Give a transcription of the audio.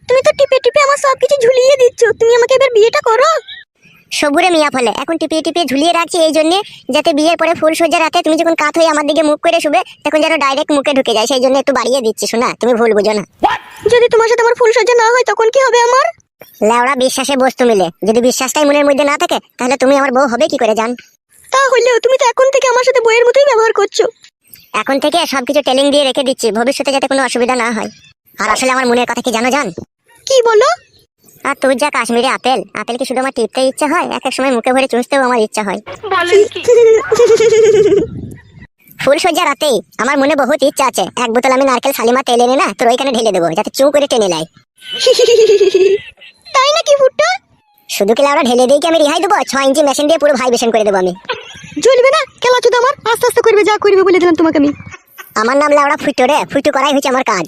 তুমি তো টিপে টিপে আমার সবকিছু ঝুলিয়ে দিচ্ছ, তুমি আমাকে এবার বিয়েটা করো। সবুরে মিয়া ফলে এখন টিপিয়ে টিপিয়ে ঝুলিয়ে রাখছি এই জন্য, যাতে বিয়ের পরে ফুল সজ্জা রাতে তুমি যখন কাত হয়ে আমার দিকে মুখ করে শুবে তখন যেন ডাইরেক্ট মুখে ঢুকে যায়, সেই জন্য একটু বাড়িয়ে দিচ্ছি। শোনা, তুমি ভুল বুঝো না। যদি তোমার সাথে আমার ফুল সজ্জা না হয় তখন কি হবে আমার? লেওড়া বিশ্বাসে বস্তু মিলে, যদি বিশ্বাসটাই মনের মধ্যে না থাকে তাহলে তুমি আমার বউ হবে কি করে জান? তাহলেও তুমি তো এখন থেকে আমার সাথে বইয়ের মতোই ব্যবহার করছো। এখন থেকে সবকিছু টেলিং দিয়ে রেখে দিচ্ছি, ভবিষ্যতে যাতে কোনো অসুবিধা না হয়। আর আসলে আমার মনের কথা কি জানো জান? কি বলো? আর তুই যা কাশ্মীরি আপেল, আপেল কি শুধু আমার টিপতে ইচ্ছা হয়, এক এক সময় মুখে ভরে চুষতেও আমার ইচ্ছা হয়। ফুল সজ্জা রাতেই আমার মনে বহুত ইচ্ছা আছে, এক বোতল আমি নারকেল সালিমা তেল এনে না তোর ওইখানে ঢেলে দেবো, যাতে চু করে টেনে নেয়। তাই নাকি ফুটটা? শুধু কি লাউড়া ঢেলে দিয়ে কি আমি রিহাই দেবো? 6 ইঞ্চি মেশিন দিয়ে পুরো ভাইব্রেশন করে দেবো আমি। জ্বলবে না কেলা চুদা, আমার আস্তে আস্তে করবে, যা করবে বলে দিলাম তোমাকে আমি। আমার নাম লাউড়া ফুটো রে, ফুটো করাই হচ্ছে আমার কাজ।